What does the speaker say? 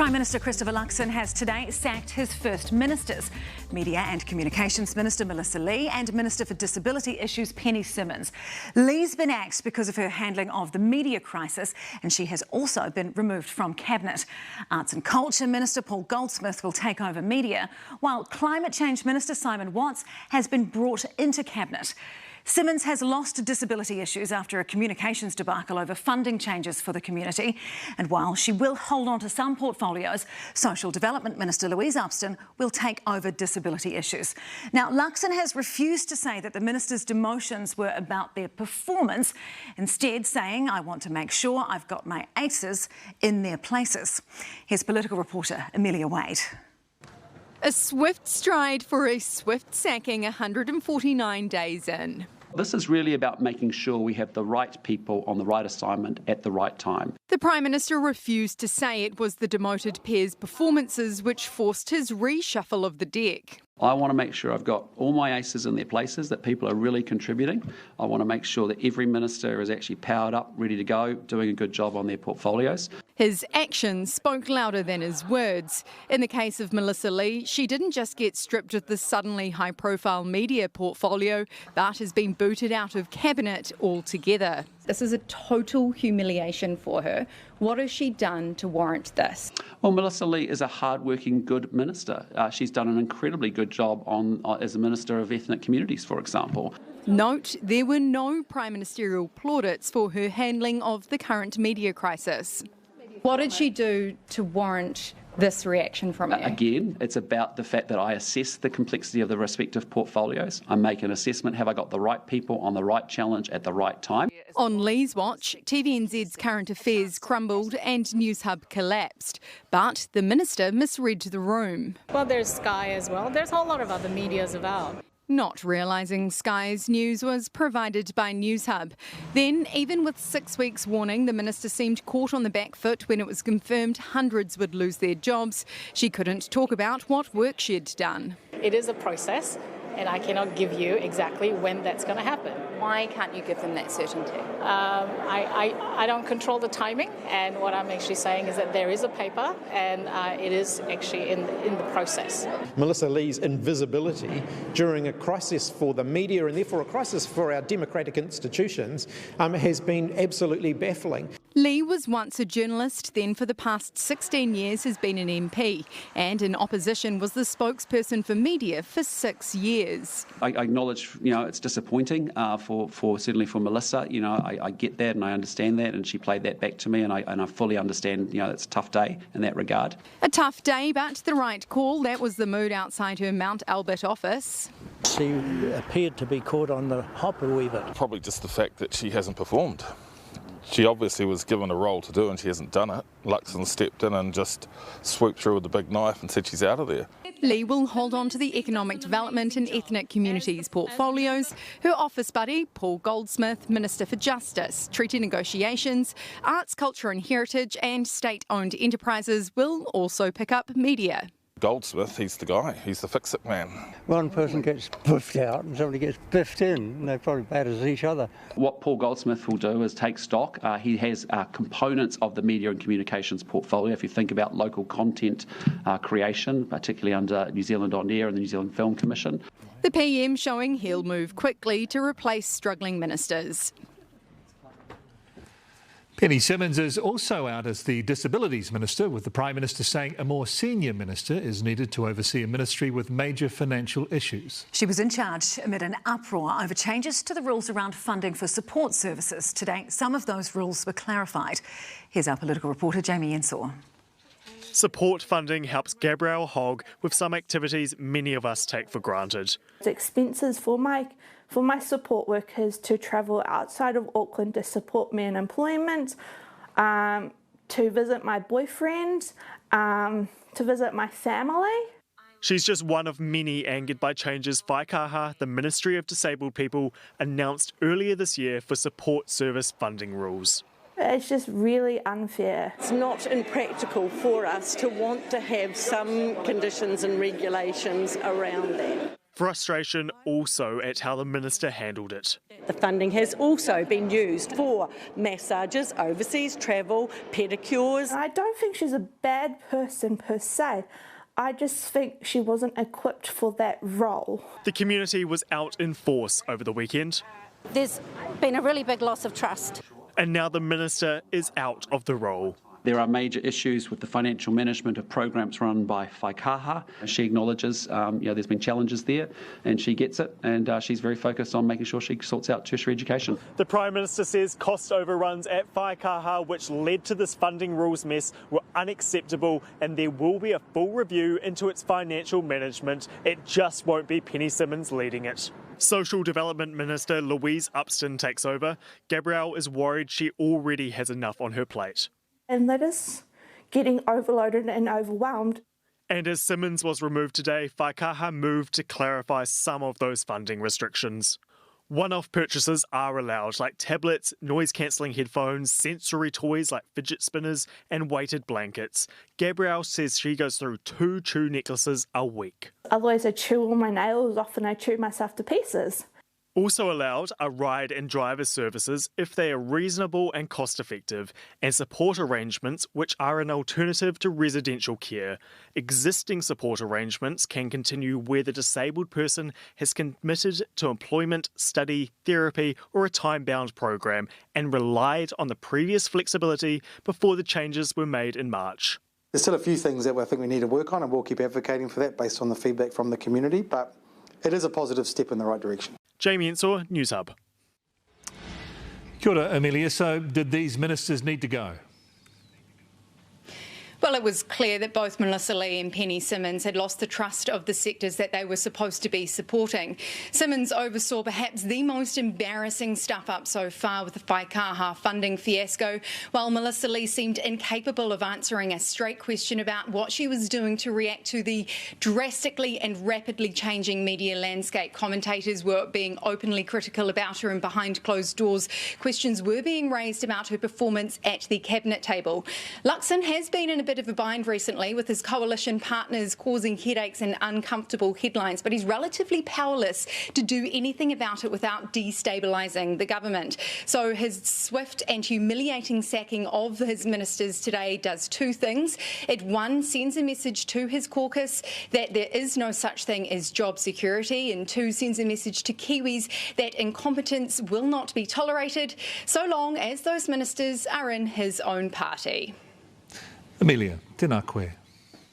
Prime Minister Christopher Luxon has today sacked his first ministers, Media and Communications Minister Melissa Lee and Minister for Disability Issues Penny Simmons. Lee's been axed because of her handling of the media crisis, and she has also been removed from Cabinet. Arts and Culture Minister Paul Goldsmith will take over media, while Climate Change Minister Simon Watts has been brought into Cabinet. Simmons has lost disability issues after a communications debacle over funding changes for the community. And while she will hold on to some portfolios, Social Development Minister Louise Upston will take over disability issues. Now, Luxon has refused to say that the minister's demotions were about their performance, instead saying, "I want to make sure I've got my aces in their places." Here's political reporter Amelia Wade. A swift stride for a swift sacking 149 days in. This is really about making sure we have the right people on the right assignment at the right time. The Prime Minister refused to say it was the demoted pair's performances which forced his reshuffle of the deck. I want to make sure I've got all my aces in their places, that people are really contributing. I want to make sure that every minister is actually powered up, ready to go, doing a good job on their portfolios. His actions spoke louder than his words. In the case of Melissa Lee, she didn't just get stripped of the suddenly high-profile media portfolio, but has been booted out of Cabinet altogether. This is a total humiliation for her. What has she done to warrant this? Well, Melissa Lee is a hard-working, good minister. She's done an incredibly good job as a Minister of Ethnic Communities, for example. Note, there were no prime ministerial plaudits for her handling of the current media crisis. What did she do to warrant this reaction from you? Again, it's about the fact that I assess the complexity of the respective portfolios. I make an assessment, have I got the right people on the right challenge at the right time? On Lee's watch, TVNZ's current affairs crumbled and Newshub collapsed. But the minister misread the room. Well, there's Sky as well. There's a whole lot of other medias about. Not realising Sky's news was provided by Newshub. Then, even with 6 weeks' warning, the minister seemed caught on the back foot when it was confirmed hundreds would lose their jobs. She couldn't talk about what work she'd done. It is a process, and I cannot give you exactly when that's going to happen. Why can't you give them that certainty? I don't control the timing, and what I'm actually saying is that there is a paper, and it is actually in the process. Melissa Lee's invisibility during a crisis for the media and therefore a crisis for our democratic institutions has been absolutely baffling. Lee was once a journalist, then for the past 16 years has been an MP, and in opposition was the spokesperson for media for 6 years. I acknowledge, it's disappointing certainly for Melissa. I get that and I understand that, and she played that back to me, and I fully understand. It's a tough day in that regard. A tough day, but the right call. That was the mood outside her Mount Albert office. She appeared to be caught on the hop a wee bit. Probably just the fact that she hasn't performed. She obviously was given a role to do and she hasn't done it. Luxon stepped in and just swooped through with a big knife and said she's out of there. Lee will hold on to the economic development and ethnic communities portfolios. Her office buddy, Paul Goldsmith, Minister for Justice, Treaty Negotiations, Arts, Culture and Heritage and state-owned enterprises will also pick up media. Goldsmith, he's the guy, he's the fix-it man. One person gets biffed out and somebody gets biffed in, and they're probably bad as each other. What Paul Goldsmith will do is take stock. He has components of the media and communications portfolio. If you think about local content creation, particularly under New Zealand On Air and the New Zealand Film Commission. The PM showing he'll move quickly to replace struggling ministers. Penny Simmons is also out as the Disabilities Minister, with the Prime Minister saying a more senior minister is needed to oversee a ministry with major financial issues. She was in charge amid an uproar over changes to the rules around funding for support services. Today, some of those rules were clarified. Here's our political reporter, Jamie Ensor. Support funding helps Gabrielle Hogg with some activities many of us take for granted. Expenses for my support workers to travel outside of Auckland to support me in employment, to visit my boyfriend, to visit my family. She's just one of many angered by changes Waikaha, the Ministry of Disabled People, announced earlier this year for support service funding rules. It's just really unfair. It's not impractical for us to want to have some conditions and regulations around that. Frustration also at how the minister handled it. The funding has also been used for massages, overseas travel, pedicures. I don't think she's a bad person per se. I just think she wasn't equipped for that role. The community was out in force over the weekend. There's been a really big loss of trust. And now the minister is out of the role. There are major issues with the financial management of programs run by Whaikaha. She acknowledges there's been challenges there, and she gets it, and she's very focused on making sure she sorts out tertiary education. The Prime Minister says cost overruns at Whaikaha, which led to this funding rules mess, were unacceptable, and there will be a full review into its financial management. It just won't be Penny Simmons leading it. Social Development Minister Louise Upston takes over. Gabrielle is worried she already has enough on her plate. And that is getting overloaded and overwhelmed. And as Simmons was removed today, Whaikaha moved to clarify some of those funding restrictions. One-off purchases are allowed, like tablets, noise-cancelling headphones, sensory toys like fidget spinners, and weighted blankets. Gabrielle says she goes through 2 chew necklaces a week. Otherwise I chew all my nails off and I chew myself to pieces. Also allowed are ride and driver services if they are reasonable and cost-effective, and support arrangements which are an alternative to residential care. Existing support arrangements can continue where the disabled person has committed to employment, study, therapy or a time-bound program and relied on the previous flexibility before the changes were made in March. There's still a few things that I think we need to work on, and we'll keep advocating for that based on the feedback from the community, but it is a positive step in the right direction. Jamie Ensor, Newshub. Kia ora, Amelia. So did these ministers need to go? Well, it was clear that both Melissa Lee and Penny Simmons had lost the trust of the sectors that they were supposed to be supporting. Simmons oversaw perhaps the most embarrassing stuff-up so far with the Whaikaha funding fiasco, while Melissa Lee seemed incapable of answering a straight question about what she was doing to react to the drastically and rapidly changing media landscape. Commentators were being openly critical about her, and behind closed doors, questions were being raised about her performance at the cabinet table. Luxon has been in a bit of a bind recently, with his coalition partners causing headaches and uncomfortable headlines, but he's relatively powerless to do anything about it without destabilising the government. So his swift and humiliating sacking of his ministers today does 2 things. It, 1, sends a message to his caucus that there is no such thing as job security, and 2, sends a message to Kiwis that incompetence will not be tolerated so long as those ministers are in his own party. Amelia, tēnā koe.